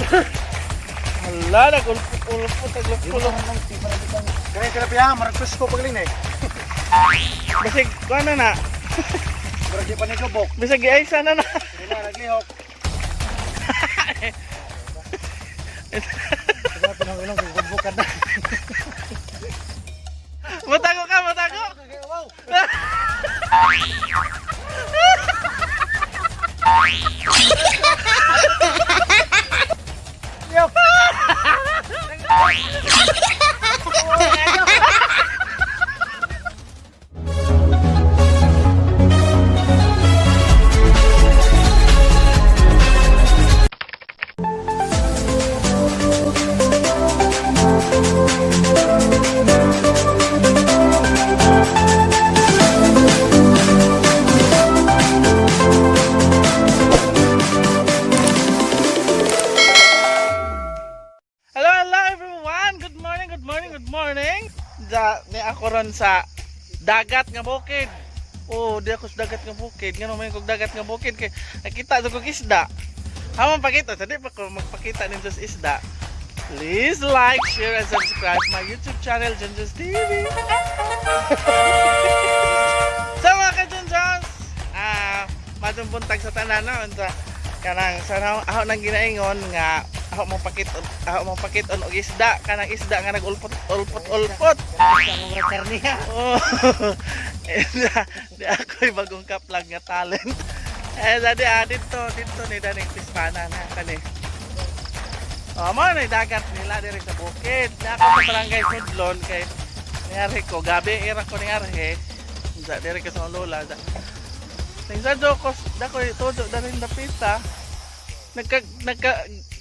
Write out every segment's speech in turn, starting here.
Hala, nagulpot-ulpot, naglupulong. Kaya tilapia, maragpus ko pagling eh. Basig, ano na? Maragdi pa ni Gobok. Basig, ay, sana na. Wala, naglihok. Kaya pinang-ilong, kagbubukan na. Matago ka, matago! Wow! Ni ako ron sa dagat nga bukid. Oh, di ako sa dagat nga bukid. Ngano may kog dagat nga bukid kay nakita ko kog isda. Hamon pakita, sa di pa ko magpakita ninyo sa isda. Please like, share, and subscribe my YouTube channel, Junjun TV. So mga ka-Junjuns, madong buntag sa tanan na unta kanang sa ako nang ginaingon nga ako mong pakiton og isda, kanang isda nga nagulpot. Ang karniya. Oh. Di ako'y bagong kaplag nga talent. Dadi dito ni daning pispana na kani. Oh, mo na dagat nila diri sa bukid. Na ako sa barangay Sudlon kay nangyari ko gabi ira ko nangyari. Sa diri ka sa lola. Ning sa jokos dako todo darin dapita.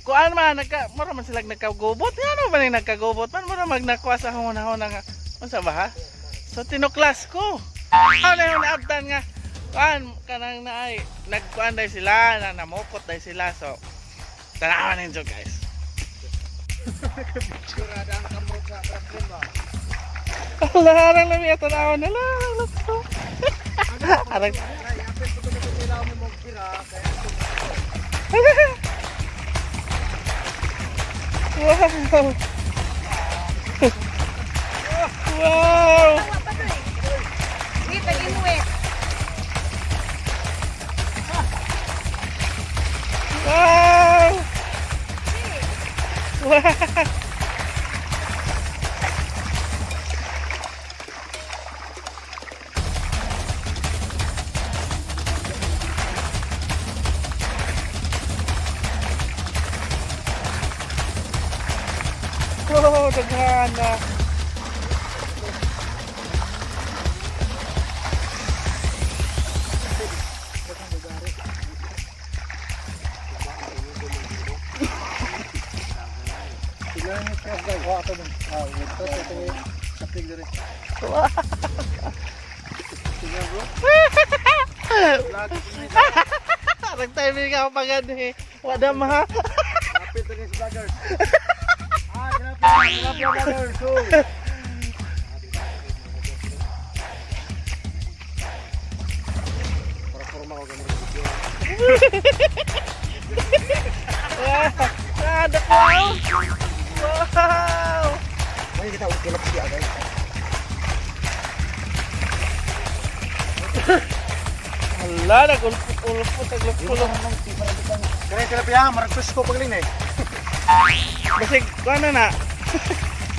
Kuan man mura man sila nagkagubot. Ano ba ning nagkagubot man mura magnakuha sa hunahon nga unsa ba ha? So tinuklas ko. Ano yung naabdan nga kuan kanang naay nagkuan dai sila na namukot dai sila so tanawan ninyo guys. Kurada ang kamot sa problema. Larang lami ato naon na lang. Arang Apit ko to sila mo magpira kaya wow. Wow. Wait, lagi mo eh. Wow. Wow. Oh, daghan na. Arang timing ako pagad eh. Wada maha. apit to these vloggers. Tilapia vloggers. So. Para forma ko gamit video. Wow, ada wow. Wow. Mari kita ulit tilapia guys. Hala, nagulpot-ulpot, naglupulong. Kaya tilapia, maragpus ko paglin eh. Bisig, ano na?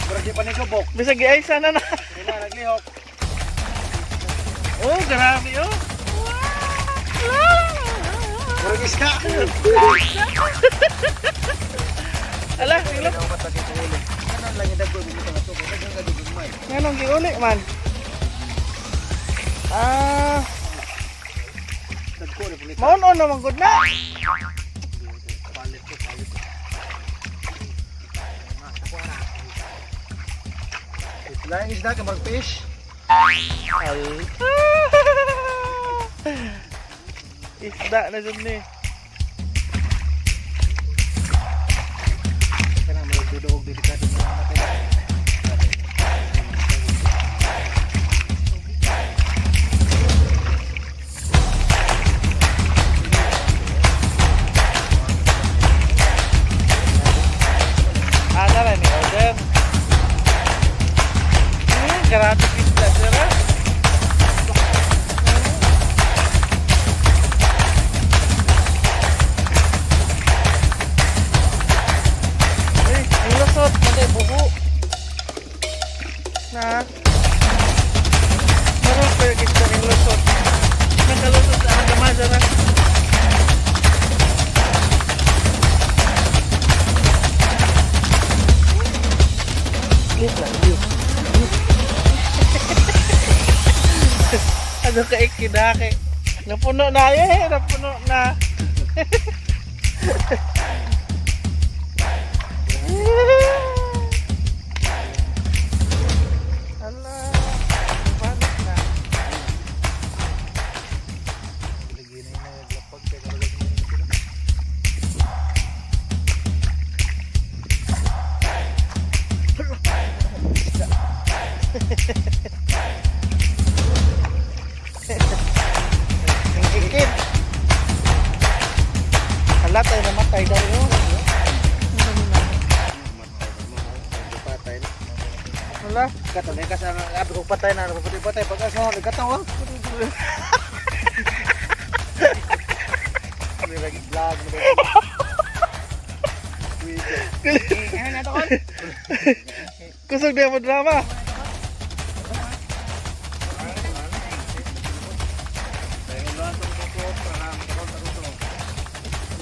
Maragdi pa ni Gobok. Bisig, ay sana na. Wala, naglihok. Oh, grabe oh. Maragis ka. Ala, ilap. Ano ba dito ulit? Ano lang yung dago dito na to? Dagang ka dito may. Nganong giuli man? Ah, Dagko ni pulit. maun-on naman gud na. Palit ko, palit ko. Lain isda ka mag-fish. Al. Isda na dun ni. Kana malagdudog delikado mo natin. Ano ka ikidake? Napuno na eh, napuno na. Ala, balik na. Ang ikit. Hala tayo namatay daw yun. Hala. Katanay ka sa abi ko patay na patay pag asa ko katawa. Ano lagi vlog mo. Ano na to kon? Kusog na mo drama.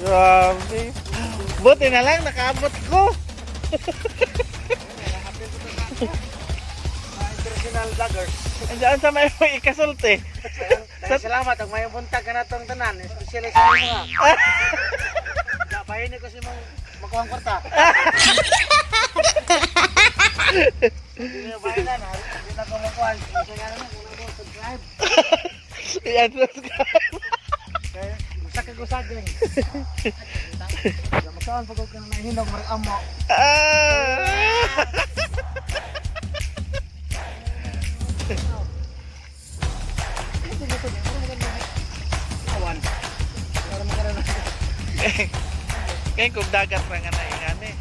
Grabe. Buti na lang nakaabot ko. International vloggers. Andiyan sa may ikasulti. Salamat ang may buntag ka natong tanan, especially sa mga. Dapahin ko si mong makuhang kwarta. Hindi na bayan na, hindi na ko makuha. Kasi nga naman, kung mo subscribe. Yan, subscribe. Kaya, sakag usaging. Masaan pag huwag ka na nahinog, marag-amo. Awan. Para magkaroon na. Kaya kung dagat na nga naingan eh.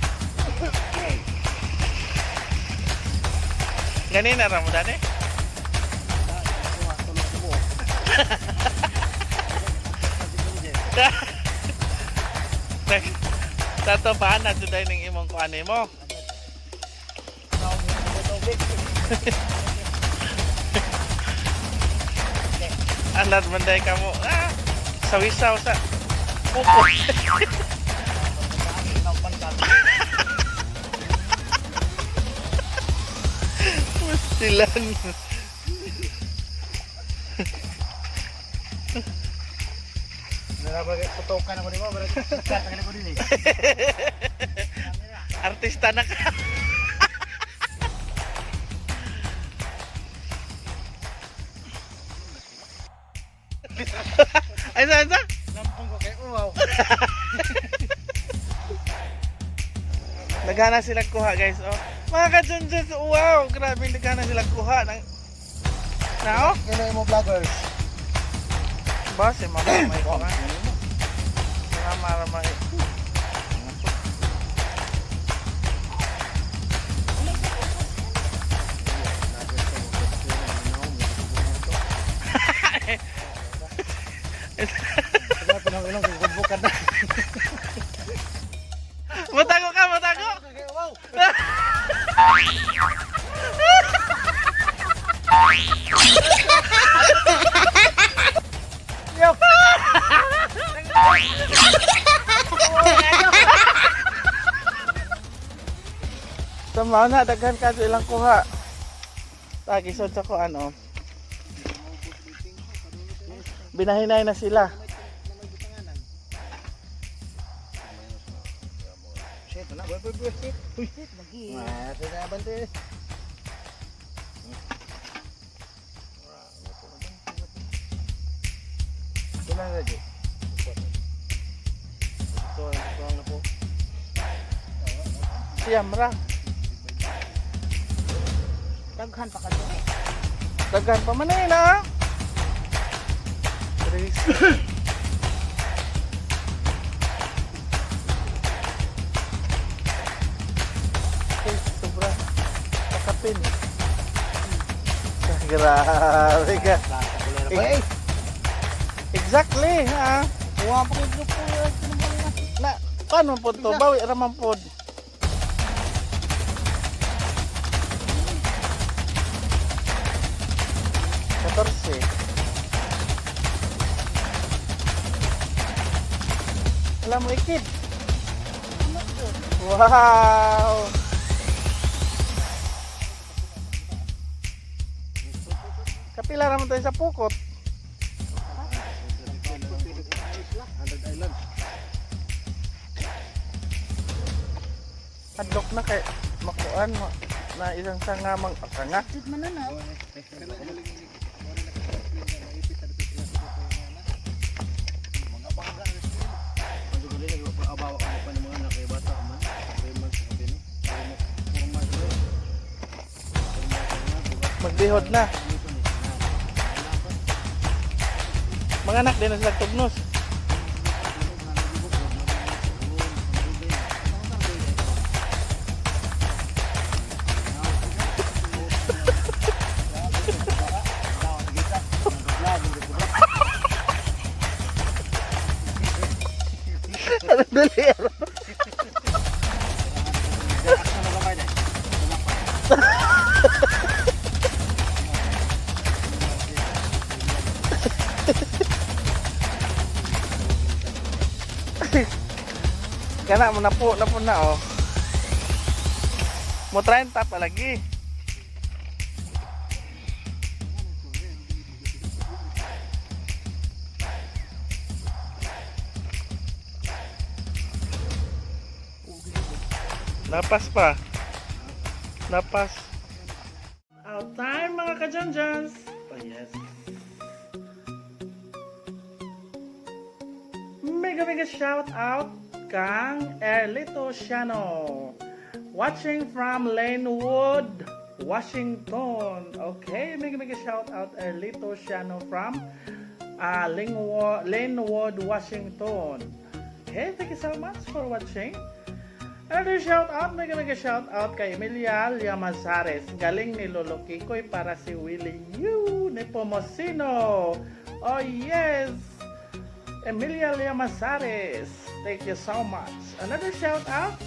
Ganun na Ramadan eh. Tato pa na today ning imong kuane mo. Alat manday ka mo. Sawisaw sa pupo. Mustilan. Narabagay putokan ako di mo, pero katakan ako din eh. Artista na ka. Ay, saan? Nampong ko kay uwaw. Nagana silang kuha guys, oh. Mga ka-Junjun, wow, grabe nagana silang kuha ng oh? Kailan mo vloggers? Ba, si mama may kuha. Si mama may. Kaya pinang-ilang kung gudbukan na. Matago ka, matago! Wow! Yo! Tama na, daghan ka ilang kuha. Tagisod sa ko ano. Binahinay na sila. Shit, na, boy, shit. Shit, lagi. Ah, ito na bante. Kailan lagi? Ito na po. Siyamra. Daghan pa ka doon. Daghan pa man na. Sobra. Pakapin. Grabe ka. Hey! Exactly, ha? Kuha pa kayo grupo. Na, paano po to? Bawi raman po. Katorse. Alam mo, ikid. Wow! Kapila naman tayo sa pukot. Hadlok na kay makuan na isang sangamang sanga. Jud man na. Magbihod na. Mga anak din sa tugnos. Ano dali? Kana mo na po na oh. Mo 30 pa lagi. Napas pa. Napas. Out time mga ka-Junjuns. Oh yes. Mega shout out kang Erlito Shano. Watching from Lanewood, Washington. Okay, mega shout out Erlito Shano from Lanewood, Washington. Okay, thank you so much for watching. Another shout out, mega shout out kay Emilia Llamazares. Galing ni Lolo Kikoy para si Willie Yu ni Pomosino. Oh yes, Emilia Llamazares. Thank you so much. Another shout out,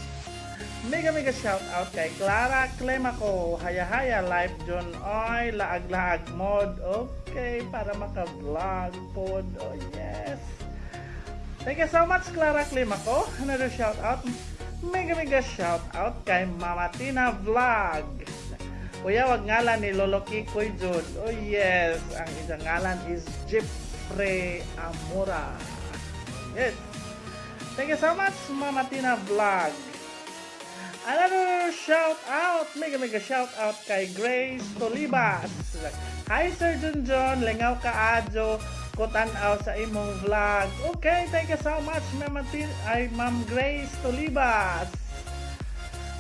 mega shout out kay Clara Clemaco. Haya live John Oy, laag mod. Okay, para maka-vlog pod. Oh yes. Thank you so much Clara Clemaco. Another shout out, mega shout out kay Mama Tina Vlog. Kuya, wag ngalan ni Lolo Kikoy Jud. Oh yes, ang isang ngalan is Jeffrey Amora. Yes. Thank you so much Mama Tina Vlog. Another shout out, mega shout out kay Grace Tolibas. Hi Sir Junjun, lingaw ka adyo ko tan-aw sa imong vlog. Okay, thank you so much Ma'am Grace Tolibas.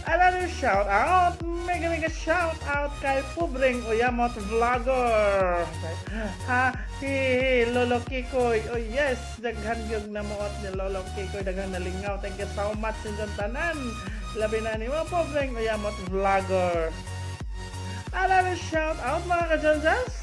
Another shout out, mega shout out kay Pubring Uyamot Vlogger. Ha, si Lolo Kikoy. Oh yes, daghan gyud namuot ni Lolo Kikoy, daghan nalingaw. Thank you so much sa tanan. Labi na ni mo Pubring Uyamot Vlogger. Another shout out mga ka-Junjuns.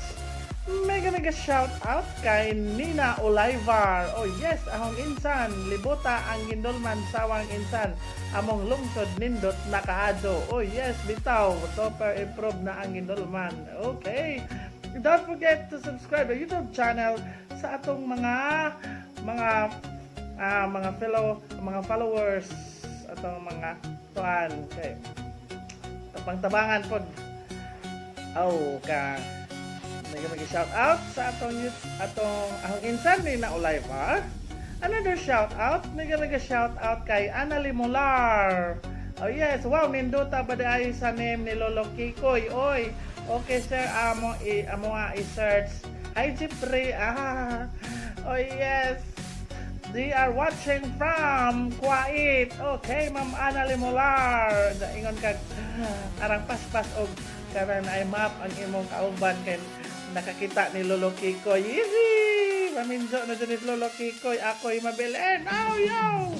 Mega shout out kay Nina Olivar. Oh yes, ahong insan libuta ang gindolman sawang insan among lungsod nindot nakaadto. Oh yes, bitaw super improve na ang gindolman. Okay, don't forget to subscribe to YouTube channel sa atong mga followers, atong mga tuan. Okay, tapang-tabangan pod. Oh ka mega shout out sa atong ahong insan ni na Olivar. Another shout out, mega shout out kay Ana Limular. Oh yes, wow, ninduta ba ay sa name ni Lolo Kikoy. Oy, okay sir, amo nga i-search. Hi Jeffrey. Oh yes, they are watching from Kuwait. Okay, Ma'am Ana Limular. Ingon kag arang paspas og karon ay map ang imong kauban kay nakakita ni Lolo Kikoy. Yee! Maminjo na dyan ni Lolo Kikoy. Ako'y mabilin. Oh, yo!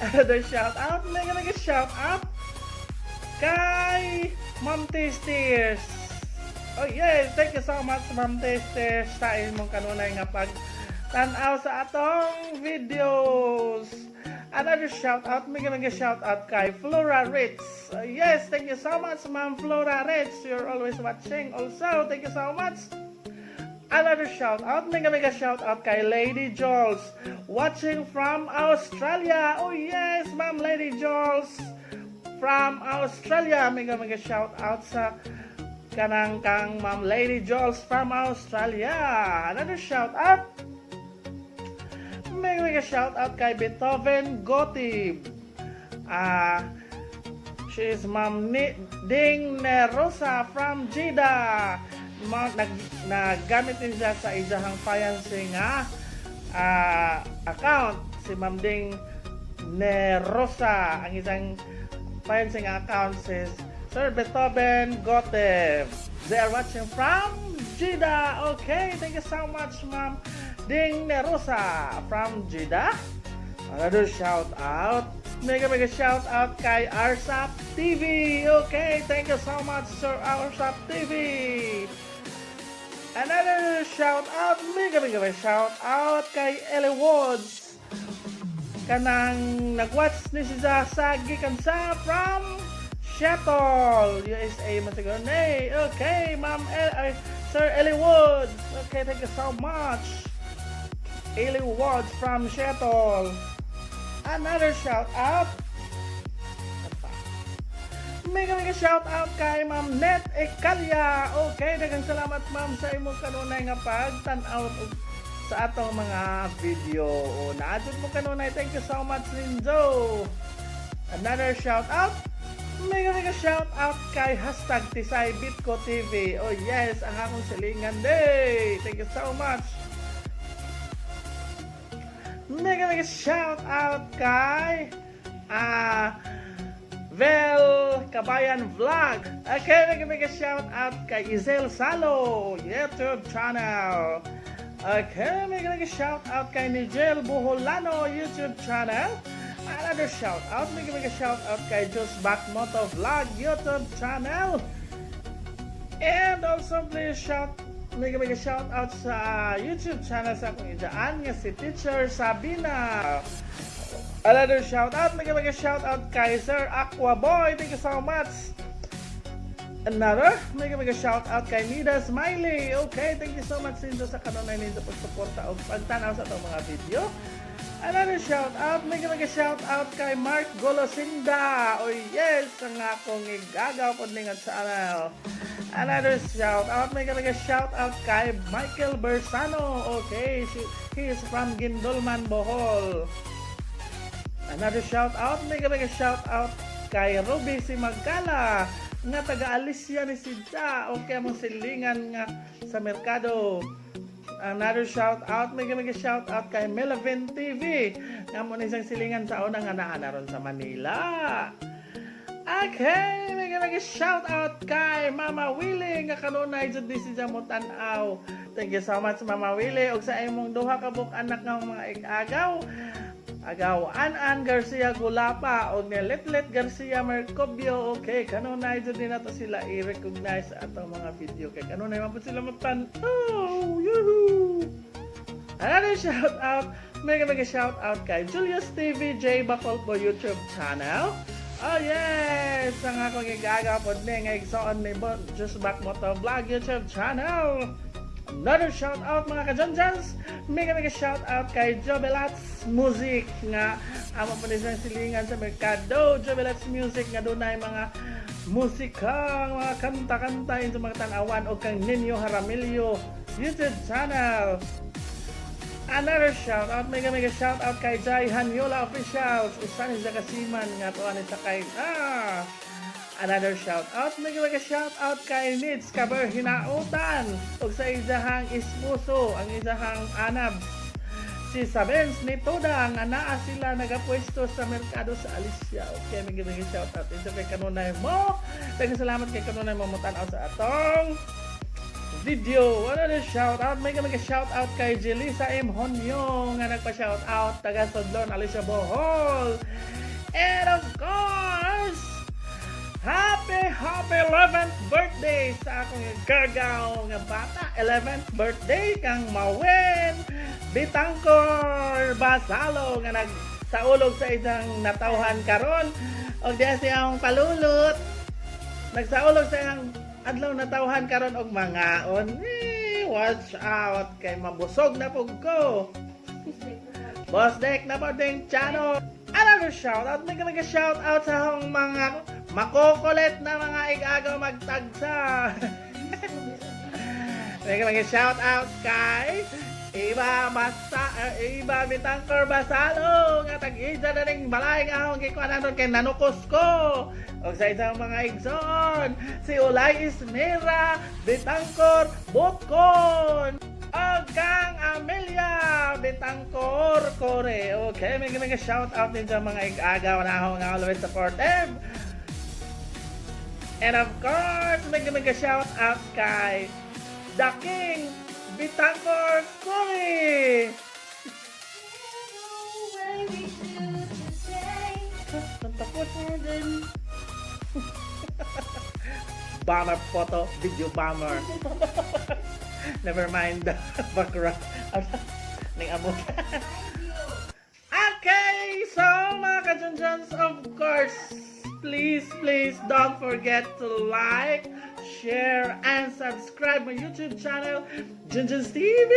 Another shout out. Mega shout out kay Ma'am Tasters. Oh, yes. Thank you so much, Ma'am Tasters, sa imong kanunay nga pag-tanaw sa atong videos. Another shout out, mega shout out kay Flora Ritz. Yes, thank you so much Ma'am Flora Ritz. You're always watching also. Thank you so much. Another shout out, mega shout out kay Lady Jules. Watching from Australia. Oh yes, Ma'am Lady Jules from Australia. Mega shout out sa kanang kang Ma'am Lady Jules from Australia. Another shout out, mega shout out kay Beethoven Gotib. She is Ma'am Ding Rosa from Jeddah. Nagamit din siya sa isang financing account. Si Ma'am Ding Rosa. Ang isang financing account is Sir Beethoven Gotev. They are watching from Jeddah. Okay, thank you so much, Ma'am Ding Rosa from Jeddah. Another shout out. Mega shout out kay Arsap TV. Okay, thank you so much, Sir Arsap TV. Another shout out, mega shout out kay Ellie Woods. Kanang nag-watch ni siya sa gikan sa from Seattle, USA man siguro. Okay, Ma'am Sir Ellie Woods. Okay, thank you so much. Ellie Woods from Seattle. Another shout out. Mega shout out kay Ma'am Net Ecalia. Okay, daghang salamat ma'am sa imong kanunay nga pagtan-out sa atong mga video. O naadto mo kanunay. Thank you so much, Linzo. Another shout out. Mega shout out kay #TisayBitcoTV. Oh yes, ang akong silingan day. Thank you so much. Mega shout out kay Vel Kabayan Vlog. Okay, mega shout out kay Izel Salo YouTube channel. Okay, mega shout out kay Nigel Buholano YouTube channel. Another shout out, mega shout out kay Just Back Moto Vlog YouTube channel. And also please mega shout out sa YouTube channel sa akong idaan nga si Teacher Sabina. Another shout out, mega shout out kay Sir Aqua Boy. Thank you so much. Another mega shout out kay Nida Smiley. Okay, thank you so much Sindo sa kanunay ninyo pagsuporta o pagtanaw sa itong mga video. Another shout out, mega shout out kay Mark Golosinda. Oh yes, ang akong igagaw po ningat sa channel. Another shout out, mega shout out kay Michael Bersano. Okay, he is from Gindolman, Bohol. Another shout out, mega shout out kay Ruby si Magkala nga taga Alicia ni Sidja. Okay, mong silingan nga sa merkado. Another shout out, mega shout out kay Melvin TV nga mo isang silingan sa unang anaan ron sa Manila. Okay, mega shout out kay Mama Willie nga kanunay jud disi sa mo tan-aw. Thank you so much Mama Willie ug sa imong duha ka buk anak nga mga ig-agaw. Agaw An Garcia Gulapa ug ni Letlet Garcia Mercobio. Okay, kanunay jud din nato sila i-recognize sa atong mga video kay kanunay man pud sila mo tan-aw. Yoo! Another shout out, mega shout out kay Julius TV J Bacolpo YouTube channel. Oh yes! Ang akong igagaw po din nga igsoon ni Just Back Moto Vlog YouTube channel. Another shout out mga ka-Junjuns. Mega shout out kay Jobelats Music nga amo pa nisang silingan sa merkado. Jobelats Music nga dunay mga musika, mga kanta-kanta sa mga tanawan o kang Ninyo Jaramillo YouTube channel. Another shout out, mega shout out kay Jai Hanyola Officials. Isa ni sa kasiman nga tuwa ni sakay. Another shout out, mega shout out kay Nids Kaber Hinautan. Ug sa isahang ispuso, ang isahang anab. Si Sabens ni Toda nga naa sila nagapwesto sa merkado sa Alicia. Okay, mega shout out. Ito kay kanunay mo. Daghang salamat kay kanunay mo mutan-aw sa atong video. Another shout out, mega shout out kay Jelisa M. Honyo nga nagpa-shout out taga Sodlon, Alicia Bohol. And of course, happy 11th birthday sa akong gagaw nga bata. 11th birthday kang Mawen Bitangkor Basalo nga nagsaulog sa isang natawhan karon og diha siyang palulot. Nagsaulog sa isang adlaw natawhan karon og mangaon. Watch out kay mabusog na pug ko. Boss Dek na po ding channel. Another shout out, mega shout out sa akong mga makokulit na mga igagaw magtagsa. Mega shout out kay Iba bitangkor basalo nga tag-ija na ning balay nga akong gikuha nanon kay nanukos ko. O sa isang mga igsoon, si Ulay Ismera, bitangkor butkon. O kang Amelia, bitangkor kore. Okay, may shout out din sa mga ig-agaw na ako nga always supportive. And of course, may shout out kay The King, bitangkor kore. Tapos na din. Bomber photo, video bomber. Never mind the background. Ning amo. Okay, so mga ka-Junjuns, of course, please don't forget to like, share, and subscribe my YouTube channel, Junjun's TV.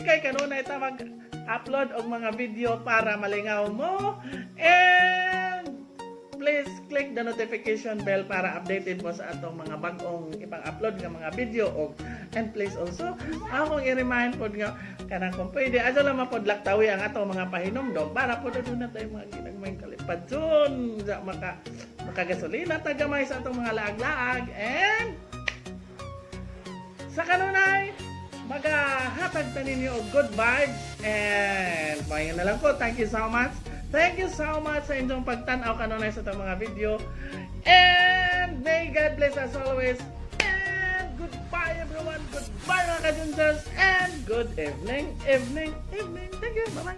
Kay kanunay ta mag-upload og mga video para malingaw mo. And please click the notification bell para updated mo sa atong mga bagong ipang-upload nga mga video. And please also, akong i-remind po nga kanang kung pwede, aso lang mapodlak tawi ang atong mga pahinomdom para po doon na tayo mga ginagmayng kalipad dun. Makagasolina, tagamay sa atong mga laag-laag. And sa kanunay, magahatag ta ninyo og good vibes. And mayon na lang po. Thank you so much. Thank you so much sa inyong pagtanaw kanunay sa itong mga video. And may God bless us always. And goodbye everyone. Goodbye mga ka-Junjuns. And good evening. Thank you. Bye-bye.